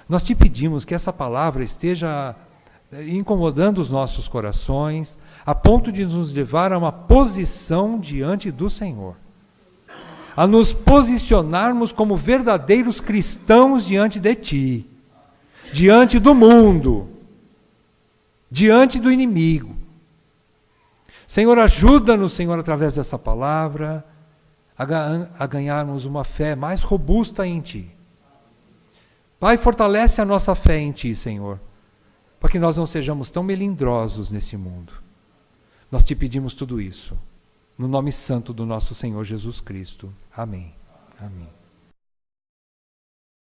Nós te pedimos que essa palavra esteja incomodando os nossos corações, a ponto de nos levar a uma posição diante do Senhor. A nos posicionarmos como verdadeiros cristãos diante de Ti, diante do mundo, diante do inimigo. Senhor, ajuda-nos, Senhor, através dessa palavra, a ganharmos uma fé mais robusta em Ti. Pai, fortalece a nossa fé em Ti, Senhor, para que nós não sejamos tão melindrosos nesse mundo. Nós te pedimos tudo isso, no nome santo do nosso Senhor Jesus Cristo. Amém. Amém.